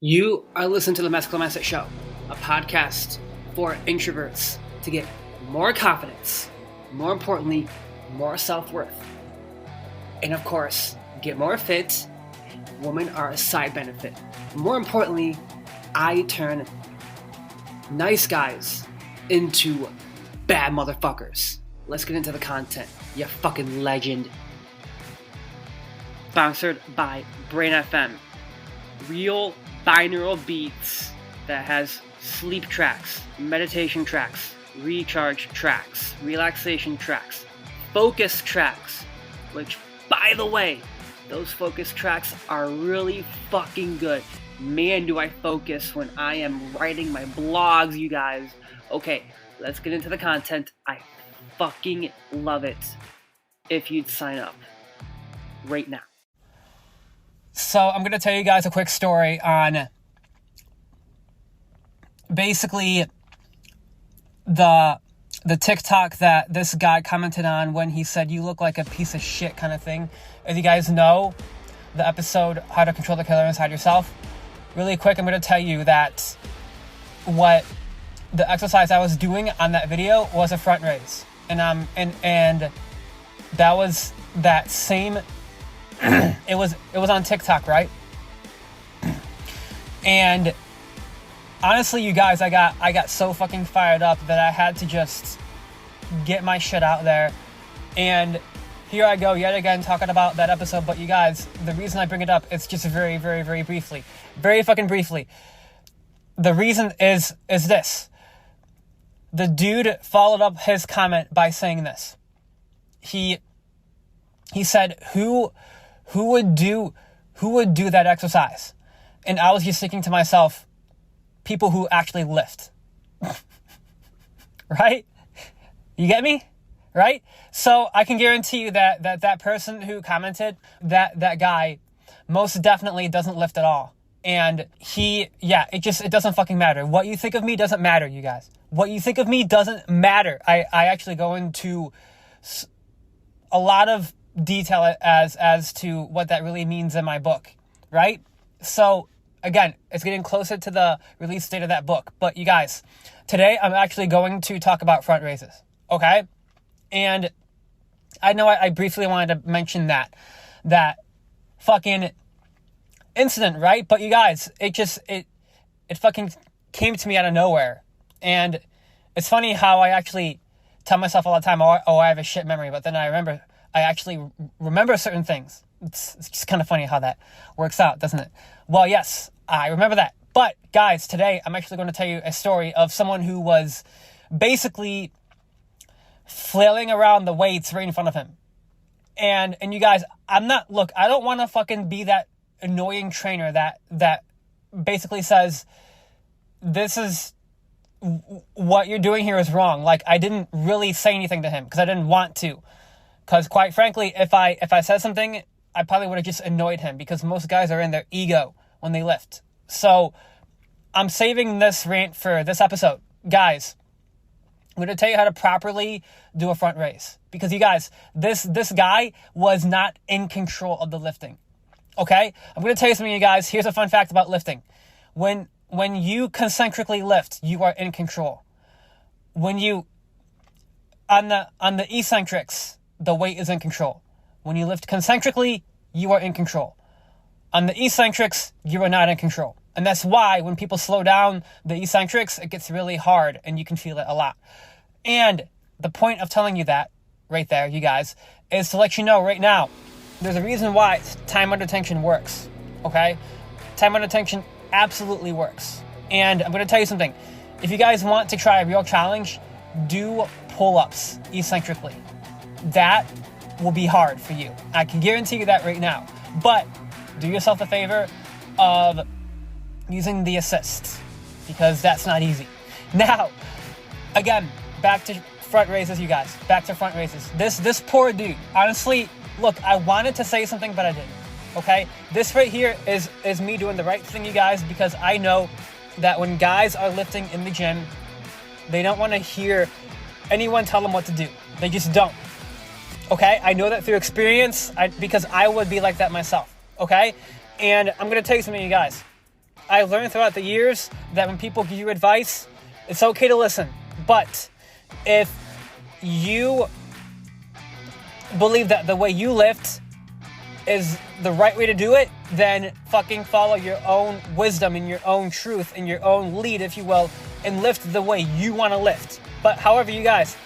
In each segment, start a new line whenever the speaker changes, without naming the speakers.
You are listening to the Masculinity Mindset Show, a podcast for introverts to get more confidence, more importantly, more self-worth, and of course, get more fit. Women are a side benefit. More importantly, I turn nice guys into bad motherfuckers. Let's get into the content. You fucking legend. Sponsored by Brain FM. Real binaural beats that has sleep tracks, meditation tracks, recharge tracks, relaxation tracks, focus tracks, which, by the way, those focus tracks are really fucking good. Man, do I focus when I am writing my blogs, you guys. Okay, let's get into the content. I fucking love it if you'd sign up right now. So I'm going to tell you guys a quick story on basically the TikTok that this guy commented on when he said, "You look like a piece of shit," kind of thing. As you guys know, the episode, How to Control the Killer Inside Yourself. Really quick, I'm going to tell you that what the exercise I was doing on that video was a front raise. And that was that same... it was on TikTok, right? And honestly, you guys, I got so fucking fired up that I had to just get my shit out there. And here I go yet again talking about that episode. But you guys, the reason I bring it up, it's just very, very, very briefly. Very fucking briefly. The reason is this. The dude followed up his comment by saying this. He said, who would do that exercise? And I was just thinking to myself, people who actually lift. Right? You get me? Right? So I can guarantee you that person who commented, that guy most definitely doesn't lift at all. And it doesn't fucking matter. What you think of me doesn't matter, you guys. What you think of me doesn't matter. I actually go into a lot of detail as to what that really means in my book, right? So again, it's getting closer to the release date of that book. But you guys, today I'm actually going to talk about front raises, okay? And I know I briefly wanted to mention that fucking incident, right? But you guys, it fucking came to me out of nowhere. And it's funny how I actually tell myself all the time, oh, I have a shit memory, but then I actually remember certain things. It's just kind of funny how that works out, doesn't it? Well, yes, I remember that. But guys, today I'm actually going to tell you a story of someone who was basically flailing around the weights right in front of him. And you guys, I don't want to fucking be that annoying trainer that basically says, this is what you're doing here is wrong. Like, I didn't really say anything to him because I didn't want to. Because quite frankly, if I said something, I probably would have just annoyed him, because most guys are in their ego when they lift. So I'm saving this rant for this episode. Guys, I'm going to tell you how to properly do a front raise. Because you guys, this guy was not in control of the lifting. Okay? I'm going to tell you something, you guys. Here's a fun fact about lifting. When you concentrically lift, you are in control. When you, on the eccentrics, the weight is in control. When you lift concentrically, you are in control. On the eccentrics, you are not in control. And that's why when people slow down the eccentrics, it gets really hard and you can feel it a lot. And the point of telling you that right there, you guys, is to let you know right now, there's a reason why time under tension works. Okay? Time under tension absolutely works. And I'm going to tell you something. If you guys want to try a real challenge, do pull-ups eccentrically. That will be hard for you. I can guarantee you that right now. But do yourself a favor of using the assist, because that's not easy. Now, again, back to front raises, you guys. Back to front raises. This poor dude, honestly, look, I wanted to say something, but I didn't. Okay? This right here is me doing the right thing, you guys, because I know that when guys are lifting in the gym, they don't want to hear anyone tell them what to do. They just don't. Okay? I know that through experience, because I would be like that myself. Okay? And I'm going to tell you something, you guys. I learned throughout the years that when people give you advice, it's okay to listen. But if you believe that the way you lift is the right way to do it, then fucking follow your own wisdom and your own truth and your own lead, if you will, and lift the way you want to lift. But however, you guys,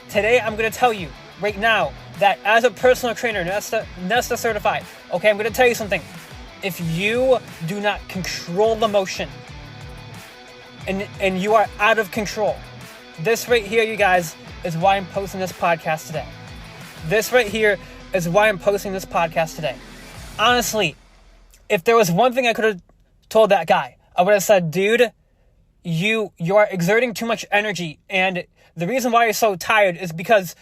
today I'm going to tell you right now that as a personal trainer, Nesta certified, okay, I'm going to tell you something. If you do not control the motion and you are out of control, this right here, you guys, is why I'm posting this podcast today. This right here is why I'm posting this podcast today. Honestly, if there was one thing I could have told that guy, I would have said, dude, you are exerting too much energy, and the reason why you're so tired is because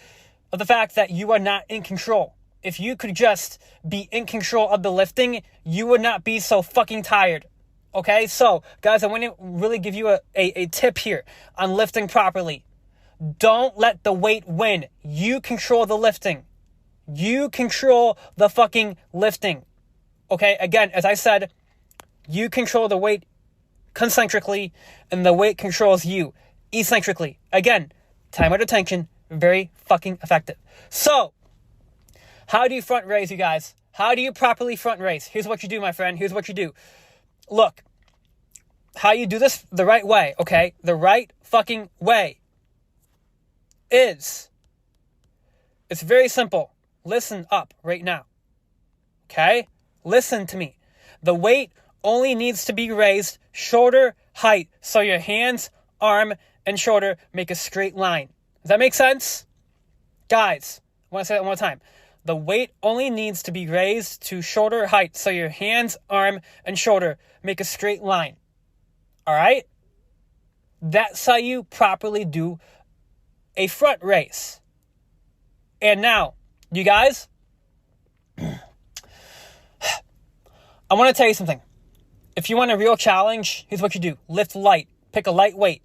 of the fact that you are not in control. If you could just be in control of the lifting, you would not be so fucking tired. Okay, so guys, I want to really give you a tip here on lifting properly. Don't let the weight win. You control the lifting. You control the fucking lifting. Okay, again, as I said, you control the weight concentrically and the weight controls you eccentrically. Again, time out of tension, very fucking effective. So, how do you front raise, you guys? How do you properly front raise? Here's what you do, my friend. Here's what you do. Look, how you do this the right way, okay? The right fucking way is, it's very simple. Listen up right now, okay? Listen to me. The weight only needs to be raised shoulder height, so your hands, arm, and shoulder make a straight line. Does that make sense? Guys, I want to say that one more time. The weight only needs to be raised to shoulder height, so your hands, arm, and shoulder make a straight line. All right? That's how you properly do a front raise. And now, you guys, I want to tell you something. If you want a real challenge, here's what you do. Lift light. Pick a light weight.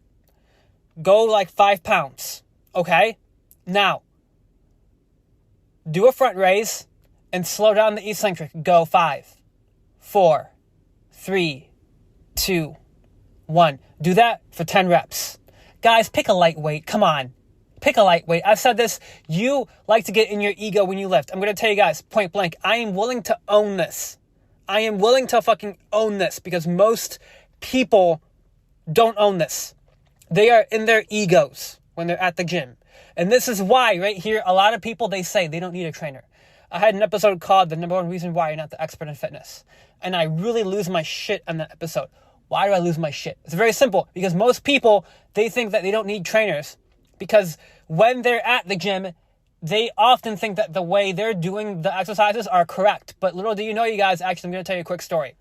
Go like 5 pounds. Okay? Now, do a front raise and slow down the eccentric. Go 5, 4, 3, 2, 1. Do that for 10 reps. Guys, pick a light weight. Come on. Pick a light weight. I've said this. You like to get in your ego when you lift. I'm going to tell you guys, point blank, I am willing to own this. I am willing to fucking own this because most people don't own this. They are in their egos when they're at the gym. And this is why, right here, a lot of people, they say they don't need a trainer. I had an episode called The Number One Reason Why You're Not the Expert in Fitness. And I really lose my shit on that episode. Why do I lose my shit? It's very simple. Because most people, they think that they don't need trainers. Because when they're at the gym, they often think that the way they're doing the exercises are correct. But little do you know, you guys, actually, I'm going to tell you a quick story.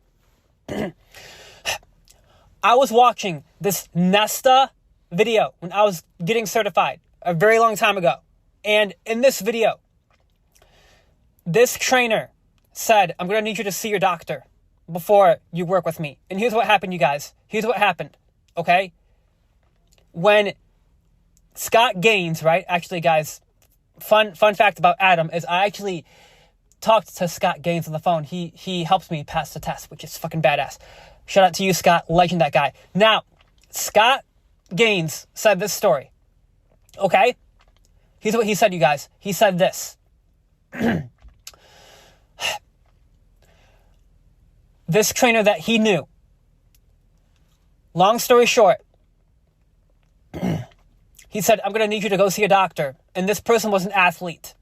I was watching this Nesta video when I was getting certified a very long time ago. And in this video, this trainer said, I'm going to need you to see your doctor before you work with me. And here's what happened, you guys. Here's what happened, okay? When Scott Gaines, right? Actually, guys, fun fact about Adam is I actually talked to Scott Gaines on the phone. He helps me pass the test, which is fucking badass. Shout out to you, Scott. Legend, that guy. Now, Scott Gaines said this story. Okay? Here's what he said, you guys. He said this. This trainer that he knew. Long story short. He said, I'm going to need you to go see a doctor. And this person was an athlete.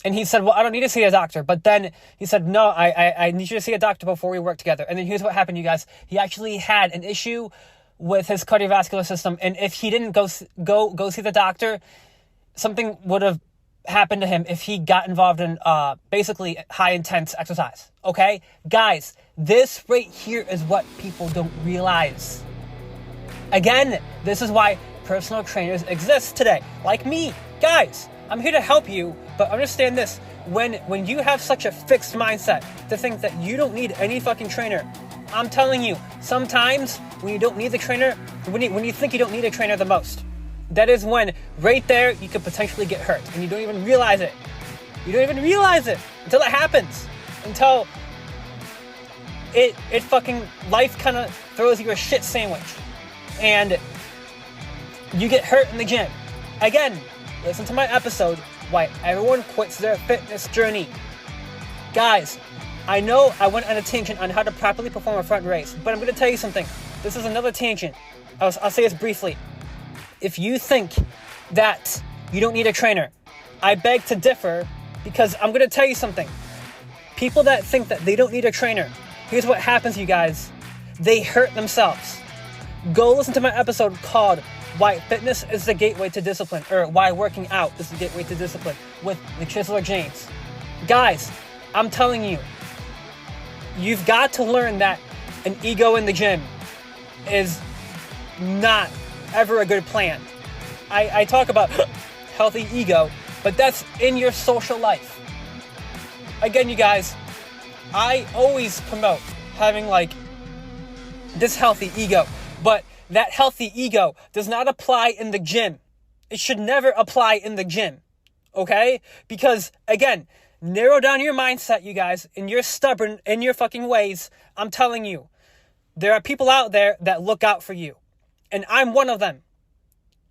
And he said, well, I don't need to see a doctor. But then he said, no, I need you to see a doctor before we work together. And then here's what happened, you guys. He actually had an issue with his cardiovascular system. And if he didn't go see the doctor, something would have happened to him if he got involved in basically high intense exercise. Okay? Guys, this right here is what people don't realize. Again, this is why personal trainers exist today. Like me. Guys, I'm here to help you, but understand this. When you have such a fixed mindset to think that you don't need any fucking trainer, I'm telling you, sometimes when you don't need the trainer, when you think you don't need a trainer the most, that is when right there you could potentially get hurt and you don't even realize it. You don't even realize it until it happens. Until it fucking, life kind of throws you a shit sandwich. And you get hurt in the gym. Again, listen to my episode, Why Everyone Quits Their Fitness Journey. Guys, I know I went on a tangent on how to properly perform a front raise, but I'm going to tell you something. This is another tangent. I'll say this briefly. If you think that you don't need a trainer, I beg to differ, because I'm going to tell you something. People that think that they don't need a trainer, here's what happens, you guys. They hurt themselves. Go listen to my episode called Why Fitness is the Gateway to Discipline, or Why Working Out is the Gateway to Discipline, with the Chiseler James. Guys, I'm telling you, you've got to learn that an ego in the gym is not ever a good plan. I talk about healthy ego, but that's in your social life. Again, you guys, I always promote having like this healthy ego, but that healthy ego does not apply in the gym. It should never apply in the gym, okay? Because again, narrow down your mindset, you guys, and you're stubborn in your fucking ways. I'm telling you, there are people out there that look out for you, and I'm one of them,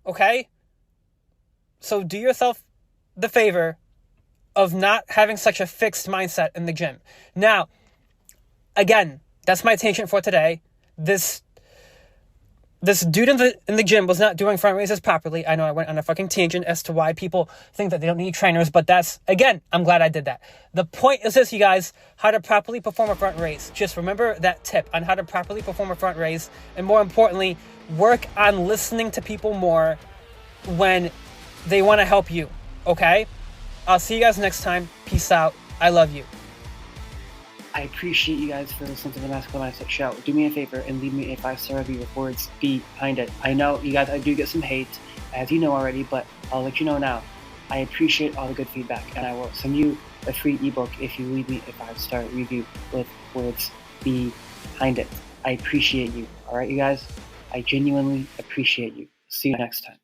okay? So do yourself the favor of not having such a fixed mindset in the gym. Now, again, that's my tangent for today. This dude in the gym was not doing front raises properly. I know I went on a fucking tangent as to why people think that they don't need trainers, but that's, again, I'm glad I did that. The point is this, you guys, how to properly perform a front raise. Just remember that tip on how to properly perform a front raise, and more importantly, work on listening to people more when they want to help you, okay? I'll see you guys next time. Peace out. I love you.
I appreciate you guys for listening to the Masculine Mindset Show. Do me a favor and leave me a 5-star review with words behind it. I know, you guys, I do get some hate, as you know already, but I'll let you know now. I appreciate all the good feedback, and I will send you a free ebook if you leave me a 5-star review with words behind it. I appreciate you. All right, you guys? I genuinely appreciate you. See you next time.